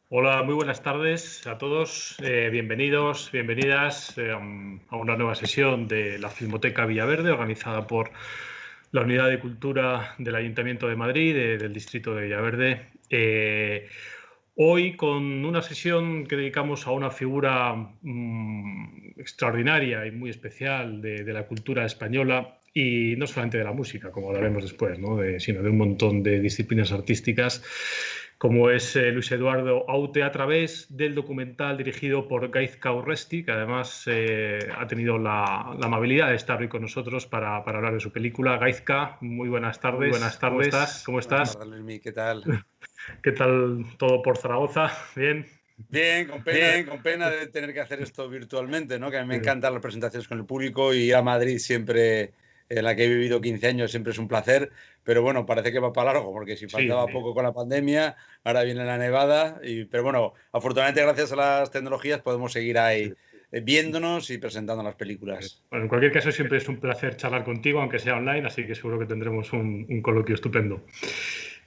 Hola, muy buenas tardes a todos. Bienvenidos, bienvenidas a una nueva sesión de la Filmoteca Villaverde, organizada por la Unidad de Cultura del Ayuntamiento de Madrid, del Distrito de Villaverde. Hoy con una sesión que dedicamos a una figura extraordinaria y muy especial de la cultura española, y no solamente de la música, como hablaremos después, ¿no? Sino de un montón de disciplinas artísticas, como es Luis Eduardo Aute, a través del documental dirigido por Gaizka Urresti, que además ha tenido la amabilidad de estar hoy con nosotros para hablar de su película. Gaizka, muy buenas Muy buenas tardes. ¿Cómo estás? tardes. ¿Cómo Buenas estás? tardes, Luismi, ¿qué tal? ¿Qué tal todo por Zaragoza? ¿Bien? Bien, Bien. con pena de tener que hacer esto virtualmente, ¿no? Que a mí me Sí. encantan las presentaciones con el público y ir a Madrid siempre, en la que he vivido 15 años, siempre es un placer. Pero bueno, parece que va para largo, porque si Sí, faltaba poco con la pandemia, ahora viene la nevada. Pero bueno, afortunadamente, gracias a las tecnologías, podemos seguir sí. ahí viéndonos y presentando las películas. Bueno, en cualquier caso, siempre es un placer charlar contigo, aunque sea online, así que seguro que tendremos un coloquio estupendo.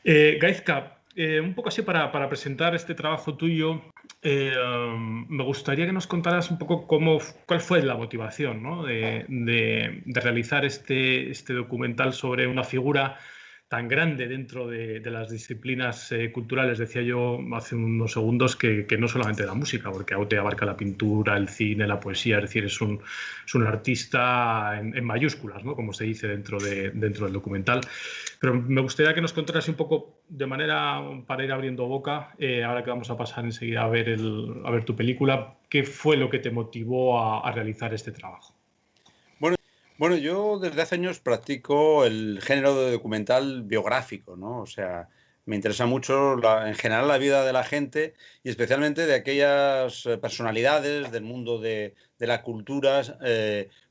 Gaizka, un poco así para presentar este trabajo tuyo, me gustaría que nos contaras un poco cuál fue la motivación, ¿no? de realizar este documental sobre una figura tan grande dentro de las disciplinas culturales. Decía yo hace unos segundos que no solamente la música, porque Aute abarca la pintura, el cine, la poesía, es decir, es un artista en mayúsculas, ¿no? Como se dice dentro del documental. Pero me gustaría que nos contaras un poco de manera para ir abriendo boca, ahora que vamos a pasar enseguida a ver tu película, ¿qué fue lo que te motivó a realizar este trabajo? Bueno, bueno, yo desde hace años practico el género de documental biográfico, ¿no? O sea, me interesa mucho en general la vida de la gente y especialmente de aquellas personalidades del mundo de la cultura,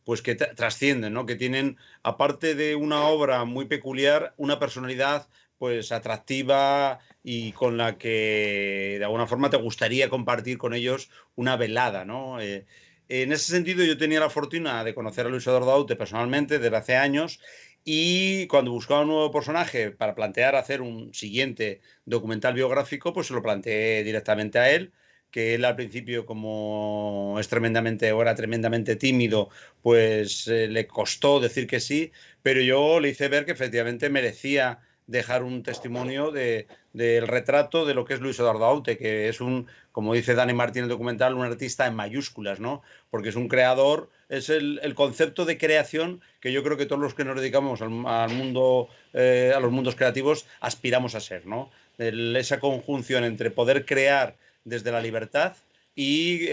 pues que trascienden, ¿no? Que tienen, aparte de una obra muy peculiar, una personalidad pues atractiva y con la que de alguna forma te gustaría compartir con ellos una velada, ¿no? En ese sentido, yo tenía la fortuna de conocer a Luis Eduardo Aute personalmente desde hace años y cuando buscaba un nuevo personaje para plantear hacer un siguiente documental biográfico, pues se lo planteé directamente a él, que él al principio, como es tremendamente o era tremendamente tímido, pues le costó decir que sí, pero yo le hice ver que efectivamente merecía dejar un testimonio del retrato de lo que es Luis Eduardo Aute, que es un, como dice Dani Martín en el documental, un artista en mayúsculas, ¿no? Porque es un creador, es el concepto de creación que yo creo que todos los que nos dedicamos al mundo, a los mundos creativos, aspiramos a ser, ¿no? Esa conjunción entre poder crear desde la libertad y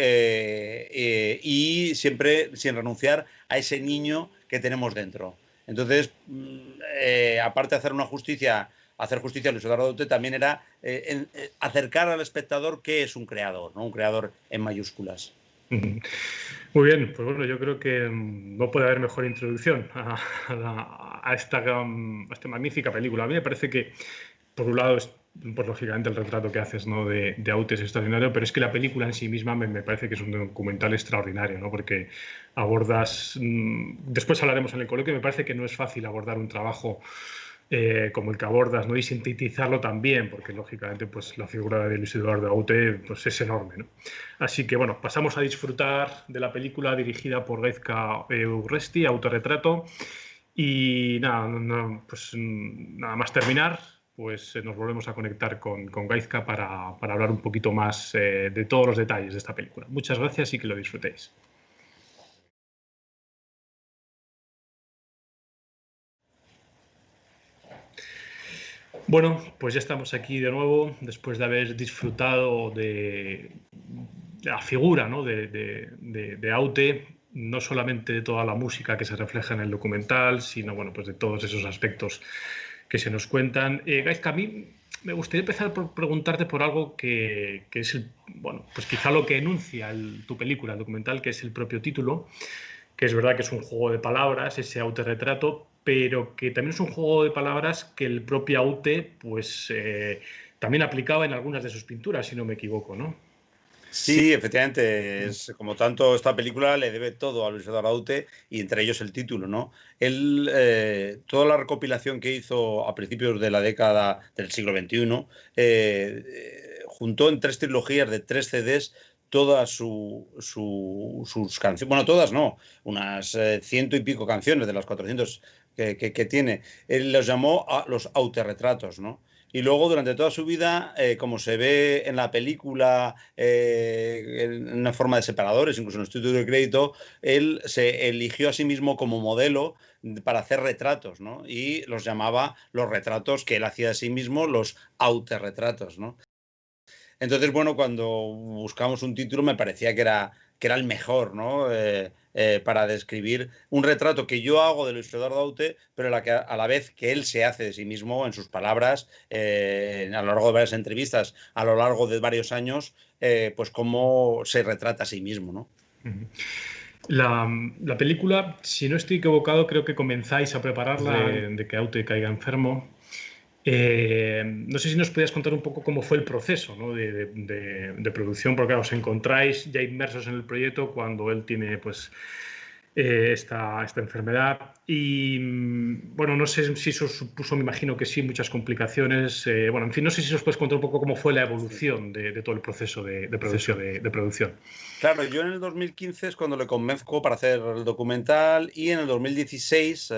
siempre sin renunciar a ese niño que tenemos dentro. Entonces, aparte de hacer justicia a Luis Eduardo Aute también era acercar al espectador qué es un creador, ¿no? Un creador en mayúsculas. Muy bien, pues bueno, yo creo que no puede haber mejor introducción a esta magnífica película. A mí me parece que, por un lado, pues lógicamente el retrato que haces, ¿no? de Aute es extraordinario, pero es que la película en sí misma me parece que es un documental extraordinario, ¿no? Porque abordas, después hablaremos en el coloquio, me parece que no es fácil abordar un trabajo como el que abordas, ¿no? Y sintetizarlo también, porque lógicamente pues, la figura de Luis Eduardo Aute pues, es enorme, ¿no? Así que bueno, pasamos a disfrutar de la película dirigida por Gaizka Urresti, Autorretrato. Y nada, pues nada más terminar, pues nos volvemos a conectar con Gaizka para hablar un poquito más de todos los detalles de esta película. Muchas gracias y que lo disfrutéis. Bueno, pues ya estamos aquí de nuevo, después de haber disfrutado de la figura, ¿no? de Aute, no solamente de toda la música que se refleja en el documental, sino bueno, pues de todos esos aspectos que se nos cuentan. Gaizka, a mí me gustaría empezar por preguntarte por algo que es, bueno, pues quizá lo que enuncia tu película, el documental, que es el propio título, que es verdad que es un juego de palabras, ese autorretrato, pero que también es un juego de palabras que el propio Aute pues, también aplicaba en algunas de sus pinturas, si no me equivoco, ¿no? Sí, efectivamente, es como tanto esta película le debe todo a Luis Eduardo Aute y entre ellos el título, ¿no? Él, toda la recopilación que hizo a principios de la década del siglo XXI, juntó en 3 trilogías de 3 CDs todas sus canciones, bueno, todas no, unas 100 y pico canciones de las 400 que tiene. Él los llamó los autorretratos, ¿no? Y luego, durante toda su vida, como se ve en la película, en una forma de separadores, incluso en el estudio de crédito, él se eligió a sí mismo como modelo para hacer retratos, ¿no? Y los llamaba los retratos que él hacía de sí mismo, los autorretratos, ¿no? Entonces, bueno, cuando buscamos un título me parecía que era el mejor, ¿no? Para describir un retrato que yo hago de Luis Eduardo Aute, pero a la vez que él se hace de sí mismo en sus palabras, a lo largo de varias entrevistas, a lo largo de varios años, pues cómo se retrata a sí mismo, ¿no? La película, si no estoy equivocado, creo que comenzáis a prepararla de que Aute caiga enfermo. No sé si nos podías contar un poco cómo fue el proceso, ¿no? de producción, porque claro, os encontráis ya inmersos en el proyecto cuando él tiene pues, esta enfermedad y bueno, no sé si eso supuso, me imagino que sí, muchas complicaciones. Bueno, en fin, no sé si os puedes contar un poco cómo fue la evolución de todo el proceso de producción. Claro, yo en el 2015 es cuando le convenzco para hacer el documental y en el 2016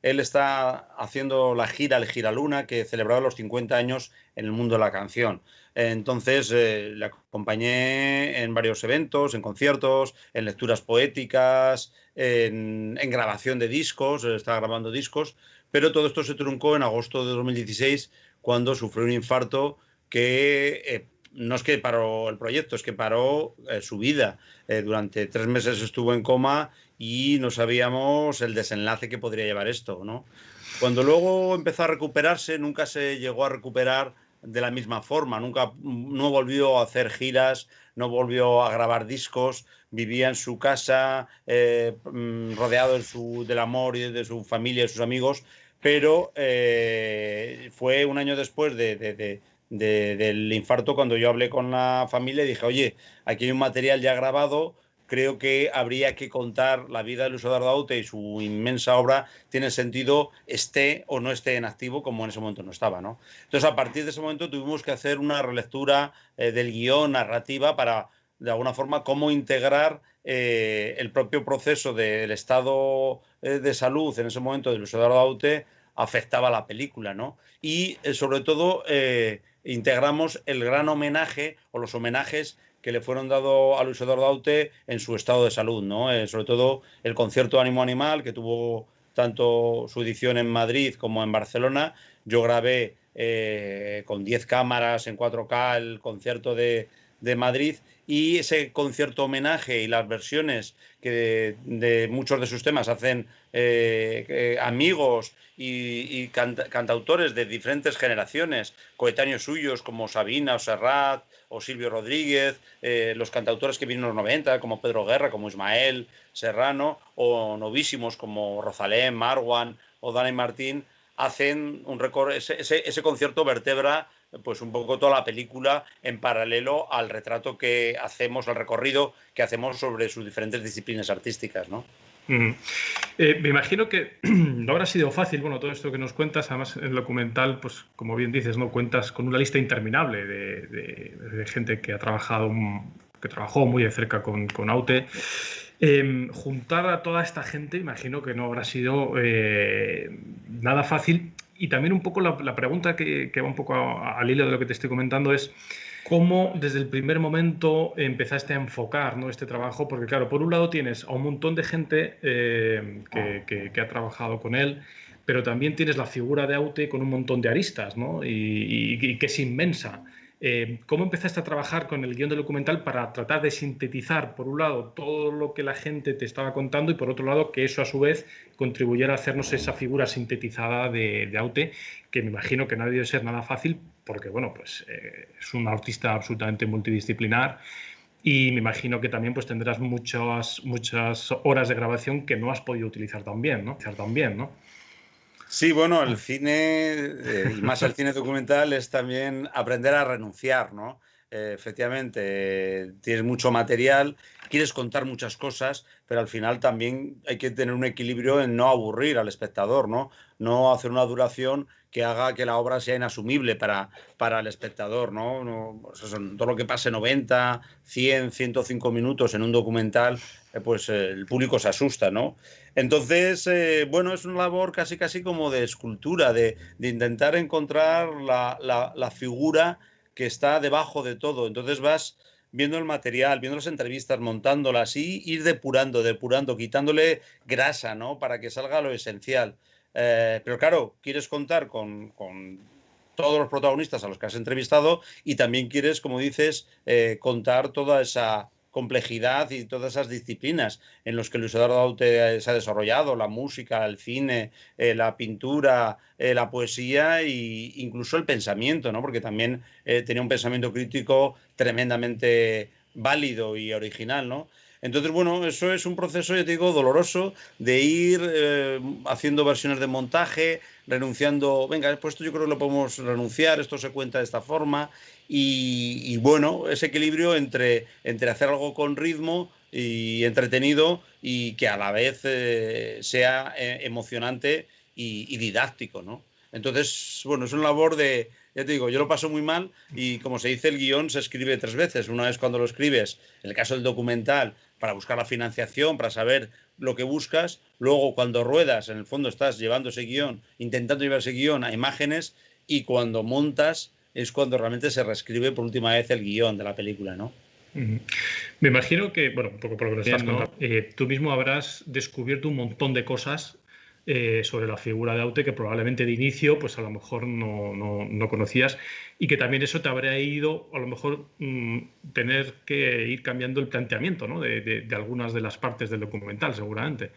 él está haciendo la gira, el Giraluna, que celebraba los 50 años en el mundo de la canción. Entonces le acompañé en varios eventos, en conciertos, en lecturas poéticas, en grabación de discos, estaba grabando discos, pero todo esto se truncó en agosto de 2016 cuando sufrió un infarto que no es que paró el proyecto, es que paró su vida. Durante 3 meses estuvo en coma y no sabíamos el desenlace que podría llevar esto, ¿no? Cuando luego empezó a recuperarse, nunca se llegó a recuperar de la misma forma, nunca no volvió a hacer giras, no volvió a grabar discos, vivía en su casa, rodeado del amor y de su familia y sus amigos, pero fue un año después del infarto cuando yo hablé con la familia y dije, oye, aquí hay un material ya grabado, creo que habría que contar la vida de Luis Eduardo Aute y su inmensa obra tiene sentido esté o no esté en activo como en ese momento no estaba, ¿no? Entonces, a partir de ese momento tuvimos que hacer una relectura del guión narrativa para, de alguna forma, cómo integrar el propio proceso del estado de salud en ese momento de Luis Eduardo Aute afectaba a la película, ¿no? Y sobre todo integramos el gran homenaje o los homenajes que le fueron dados a Luis Eduardo Aute en su estado de salud, ¿no? Sobre todo el concierto Ánimo Animal, que tuvo tanto su edición en Madrid como en Barcelona. Yo grabé con 10 cámaras en 4K el concierto de Madrid y ese concierto homenaje y las versiones que de muchos de sus temas hacen amigos y cantautores de diferentes generaciones, coetáneos suyos como Sabina o Serrat o Silvio Rodríguez, los cantautores que vienen en los 90 como Pedro Guerra, como Ismael Serrano o novísimos como Rosalén, Marwan o Dani Martín, hacen un ese concierto vertebra pues un poco toda la película en paralelo al retrato que hacemos, al recorrido que hacemos sobre sus diferentes disciplinas artísticas, ¿no? Me imagino que no habrá sido fácil, bueno, todo esto que nos cuentas, además en el documental, pues como bien dices, ¿no? Cuentas con una lista interminable de gente que trabajó muy de cerca con Aute. Juntar a toda esta gente, imagino que no habrá sido nada fácil. Y también un poco la pregunta que va un poco al hilo de lo que te estoy comentando es cómo desde el primer momento empezaste a enfocar, ¿no? este trabajo, porque claro, por un lado tienes a un montón de gente que ha trabajado con él, pero también tienes la figura de Aute con un montón de aristas, ¿no? y que es inmensa. ¿Cómo empezaste a trabajar con el guión del documental para tratar de sintetizar, por un lado, todo lo que la gente te estaba contando y por otro lado, que eso a su vez contribuyera a hacernos esa figura sintetizada de Aute, que me imagino que no ha debido ser nada fácil porque, bueno, pues es un artista absolutamente multidisciplinar y me imagino que también pues tendrás muchas horas de grabación que no has podido utilizar tan bien, ¿no? Sí, bueno, el cine, y más el cine documental, es también aprender a renunciar, ¿no? efectivamente, tienes mucho material, quieres contar muchas cosas, pero al final también hay que tener un equilibrio en no aburrir al espectador, ¿no? No hacer una duración que haga que la obra sea inasumible para el espectador, ¿no? O sea, todo lo que pase 90, 100, 105 minutos en un documental, el público se asusta, ¿no? Entonces, bueno, es una labor casi casi como de escultura, de intentar encontrar la figura que está debajo de todo. Entonces vas viendo el material, viendo las entrevistas, montándolas y ir depurando, quitándole grasa, ¿no? Para que salga lo esencial. Pero claro, quieres contar con todos los protagonistas a los que has entrevistado y también quieres, como dices, contar toda esa complejidad y todas esas disciplinas en los que Luis Eduardo Aute se ha desarrollado, la música, el cine, la pintura, la poesía e incluso el pensamiento, ¿no? Porque también tenía un pensamiento crítico tremendamente válido y original, ¿no? Entonces, bueno, eso es un proceso, yo te digo, doloroso de ir haciendo versiones de montaje, renunciando, venga, pues esto yo creo que lo podemos renunciar, esto se cuenta de esta forma, bueno, ese equilibrio entre hacer algo con ritmo y entretenido y que a la vez sea emocionante y didáctico, ¿no? Entonces, bueno, es una labor de, ya te digo, yo lo paso muy mal y como se dice, el guión se escribe 3 veces. Una vez cuando lo escribes, en el caso del documental, para buscar la financiación, para saber lo que buscas. Luego, cuando ruedas, en el fondo estás llevando ese guión, intentando llevar ese guión a imágenes y cuando montas es cuando realmente se reescribe por última vez el guión de la película, ¿no? Me imagino que, bueno, un poco por lo que nos estás contando, tú mismo habrás descubierto un montón de cosas sobre la figura de Aute que probablemente de inicio, pues a lo mejor no conocías y que también eso te habría ido, a lo mejor, tener que ir cambiando el planteamiento, ¿no? de algunas de las partes del documental, seguramente.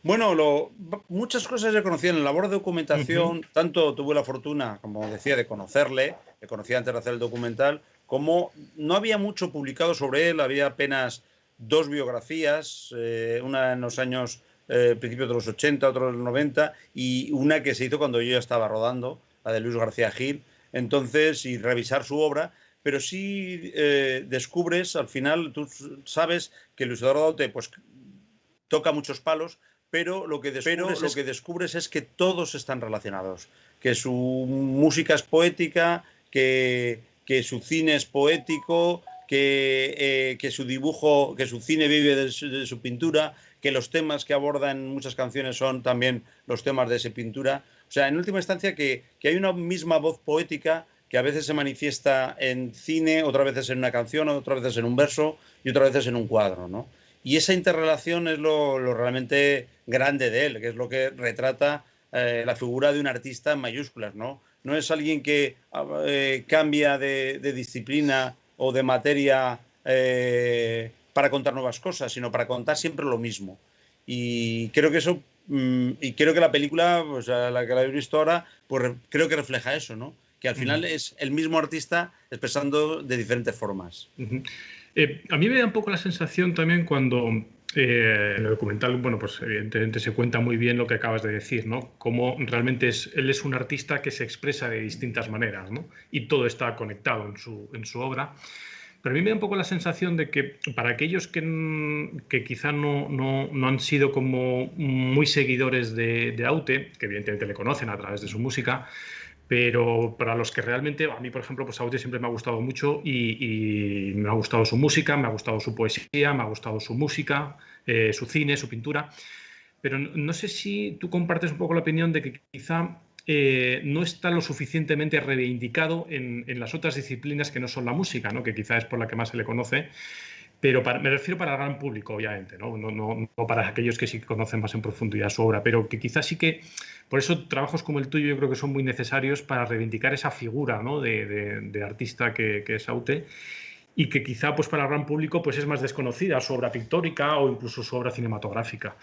Bueno, muchas cosas ya conocía en la labor de documentación, tanto tuve la fortuna, como decía, de conocerle, le conocía antes de hacer el documental, como no había mucho publicado sobre él, había apenas 2 biografías, una en los años principios de los 80, otra en los 90, y una que se hizo cuando yo ya estaba rodando, la de Luis García Gil, entonces, y revisar su obra, pero sí descubres, al final, tú sabes que Luis Eduardo Aute, pues toca muchos palos, pero lo que descubres es que todos están relacionados, que su música es poética, que su cine es poético, que su dibujo, que su cine vive de su pintura, que los temas que aborda en muchas canciones son también los temas de esa pintura. O sea, en última instancia, que hay una misma voz poética que a veces se manifiesta en cine, otras veces en una canción, otras veces en un verso y otras veces en un cuadro, ¿no? Y esa interrelación es lo realmente grande de él, que es lo que retrata la figura de un artista en mayúsculas, ¿no? No es alguien que cambia de disciplina o de materia para contar nuevas cosas, sino para contar siempre lo mismo. Y creo que eso, y creo que la película, pues a la que la habéis visto ahora, pues creo que refleja eso, ¿no? Que al final es el mismo artista expresando de diferentes formas. A mí me da un poco la sensación también cuando en el documental, bueno, pues evidentemente se cuenta muy bien lo que acabas de decir, ¿no? Cómo realmente él es un artista que se expresa de distintas maneras, ¿no? Y todo está conectado en su obra. Pero a mí me da un poco la sensación de que para aquellos que quizá no han sido como muy seguidores de Aute, que evidentemente le conocen a través de su música, pero para los que realmente, a mí por ejemplo, pues Aute siempre me ha gustado mucho y me ha gustado su música, me ha gustado su poesía, me ha gustado su música, su cine, su pintura, pero no sé si tú compartes un poco la opinión de que quizá no está lo suficientemente reivindicado en las otras disciplinas que no son la música, ¿no? Que quizá es por la que más se le conoce, pero me refiero para el gran público, obviamente, ¿no? No para aquellos que sí conocen más en profundidad su obra, pero que quizás sí que, por eso trabajos como el tuyo yo creo que son muy necesarios para reivindicar esa figura, ¿no? de artista que es Aute y que quizá pues para el gran público pues es más desconocida su obra pictórica o incluso su obra cinematográfica.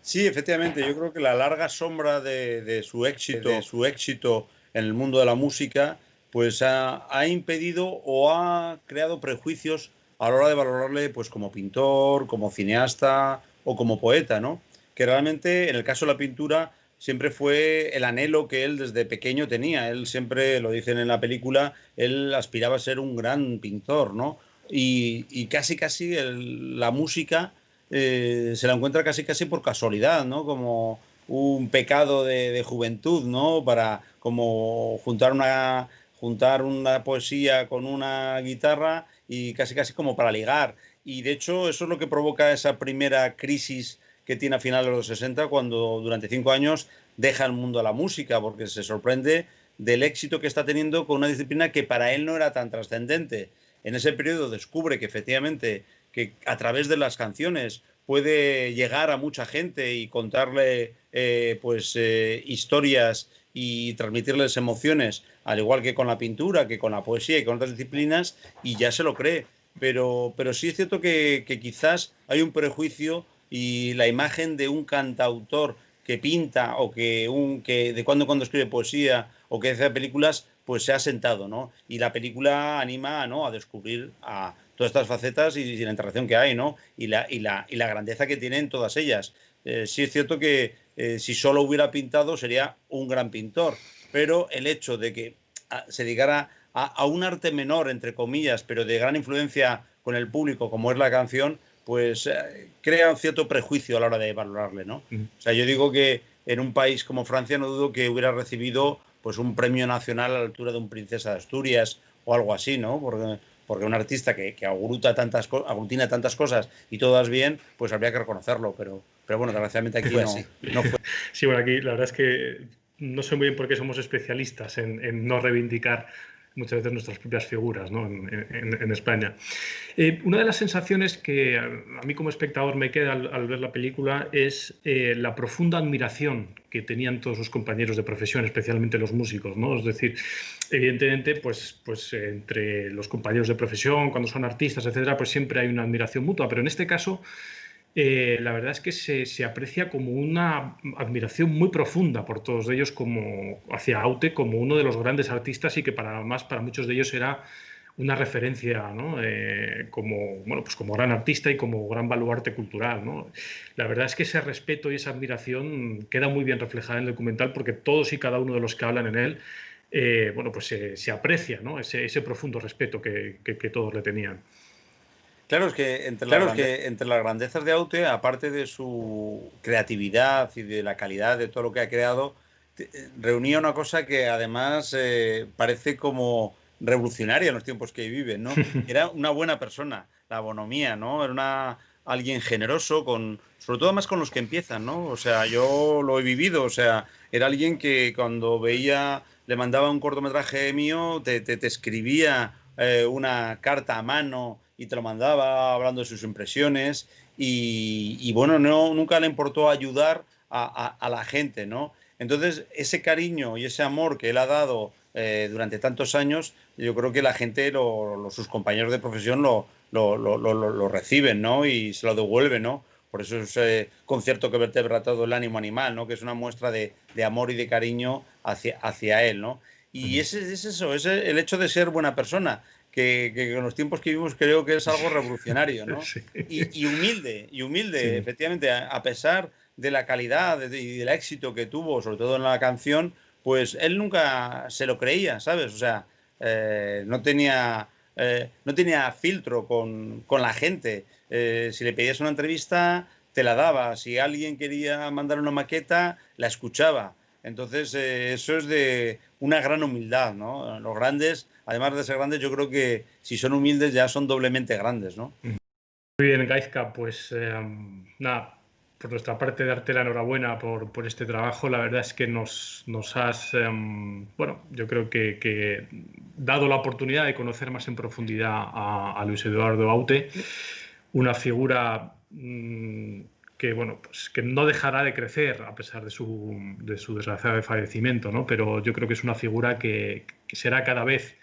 Sí, efectivamente, yo creo que la larga sombra de su éxito en el mundo de la música, pues ha impedido o ha creado prejuicios a la hora de valorarle pues como pintor, como cineasta o como poeta, ¿no? Que realmente en el caso de la pintura siempre fue el anhelo que él desde pequeño tenía. Él siempre, lo dicen en la película, él aspiraba a ser un gran pintor, ¿no? Y casi, casi la música se la encuentra casi, casi por casualidad, ¿no? Como un pecado de juventud, ¿no? Para como juntar una poesía con una guitarra y casi, casi como para ligar. Y de hecho, eso es lo que provoca esa primera crisis que tiene a finales de los 60 cuando durante 5 años deja el mundo a la música, porque se sorprende del éxito que está teniendo con una disciplina que para él no era tan trascendente. En ese periodo descubre que efectivamente que a través de las canciones puede llegar a mucha gente y contarle historias y transmitirles emociones, al igual que con la pintura, que con la poesía y con otras disciplinas, y ya se lo cree. Pero sí es cierto que quizás hay un prejuicio y la imagen de un cantautor que pinta o que de cuando en cuando escribe poesía o que hace películas, pues se ha sentado, ¿no? Y la película anima, ¿no?, a descubrir a todas estas facetas y la interacción que hay, ¿no? Y la grandeza que tienen todas ellas. Sí es cierto que si solo hubiera pintado sería un gran pintor, pero el hecho de que se dedicara a un arte menor, entre comillas, pero de gran influencia con el público, como es la canción, pues crea un cierto prejuicio a la hora de valorarle, ¿no? O sea, yo digo que en un país como Francia no dudo que hubiera recibido pues un premio nacional a la altura de un Princesa de Asturias o algo así, ¿no? Porque un artista que aglutina tantas cosas y todas bien, pues habría que reconocerlo, pero bueno, desgraciadamente aquí Fue no, así. no fue. Sí, bueno, aquí la verdad es que no sé muy bien por qué somos especialistas en no reivindicar muchas veces nuestras propias figuras, ¿no?, en España. Una de las sensaciones que a mí como espectador me queda al ver la película es la profunda admiración que tenían todos sus compañeros de profesión, especialmente los músicos, ¿no? Es decir, evidentemente, pues entre los compañeros de profesión, cuando son artistas, etcétera, pues siempre hay una admiración mutua, pero en este caso la verdad es que se aprecia como una admiración muy profunda por todos ellos como hacia Aute como uno de los grandes artistas y que para muchos de ellos era una referencia, ¿no? Como, bueno, pues como gran artista y como gran baluarte cultural, ¿no? La verdad es que ese respeto y esa admiración queda muy bien reflejada en el documental porque todos y cada uno de los que hablan en él, bueno, pues se aprecia, ¿no?, ese profundo respeto que todos le tenían. Claro, es que entre las grandezas de Aute, aparte de su creatividad y de la calidad de todo lo que ha creado, reunía una cosa que además parece como revolucionaria en los tiempos que viven, ¿no? Era una buena persona, la bonomía, ¿no? Era alguien generoso, sobre todo más con los que empiezan, ¿no? O sea, yo lo he vivido, o sea, era alguien que cuando veía, le mandaba un cortometraje mío, te escribía una carta a mano y te lo mandaba hablando de sus impresiones y bueno, nunca le importó ayudar a la gente, ¿no? Entonces, ese cariño y ese amor que él ha dado durante tantos años, yo creo que la gente, sus compañeros de profesión lo reciben, ¿no? Y se lo devuelven, ¿no? Por eso ese concierto que vertebra todo el ánimo animal, ¿no? Que es una muestra de amor y de cariño hacia él, ¿no? Y ese es eso, es el hecho de ser buena persona, que en los tiempos que vivimos creo que es algo revolucionario, ¿no? Sí. Y humilde, Sí. efectivamente, a pesar de la calidad y del éxito que tuvo, sobre todo en la canción, pues él nunca se lo creía, ¿sabes? O sea, no tenía filtro con la gente. Si le pedías una entrevista, te la daba. Si alguien quería mandar una maqueta, la escuchaba. Entonces, eso es de una gran humildad, ¿no? Los grandes, además de ser grandes, yo creo que si son humildes ya son doblemente grandes, ¿no? Muy bien, Gaizka, pues nada, por nuestra parte darte la enhorabuena por este trabajo. La verdad es que nos has, bueno, yo creo que dado la oportunidad de conocer más en profundidad a Luis Eduardo Aute, una figura que, bueno, pues que no dejará de crecer a pesar de su desgraciado fallecimiento, ¿no? Pero yo creo que es una figura que será cada vez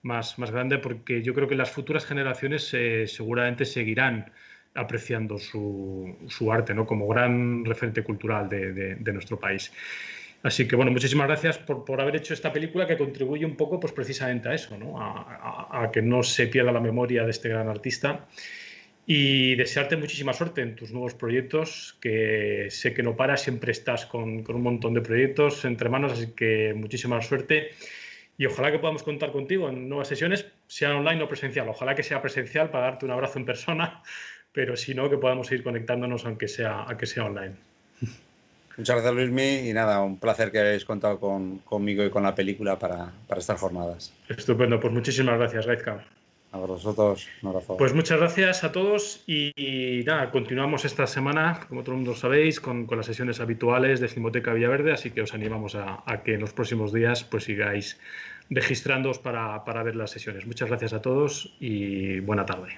más grande porque yo creo que las futuras generaciones seguramente seguirán apreciando su arte, ¿no?, como gran referente cultural de nuestro país. Así que, bueno, muchísimas gracias por haber hecho esta película que contribuye un poco, pues precisamente a eso, ¿no?, a que no se pierda la memoria de este gran artista Y desearte muchísima suerte en tus nuevos proyectos, que sé que no paras, siempre estás con un montón de proyectos entre manos, así que muchísima suerte. Y ojalá que podamos contar contigo en nuevas sesiones, sean online o presencial. Ojalá que sea presencial para darte un abrazo en persona, pero si no, que podamos seguir conectándonos aunque sea online. Muchas gracias, Luismi, y nada, un placer que hayáis contado conmigo y con la película para estas jornadas. Estupendo, pues muchísimas gracias, Gaizka. A vosotros, un abrazo. Pues muchas gracias a todos y nada, continuamos esta semana, como todo el mundo sabéis, con las sesiones habituales de Filmoteca Villaverde, así que os animamos a que en los próximos días pues sigáis registrándoos para ver las sesiones. Muchas gracias a todos y buena tarde.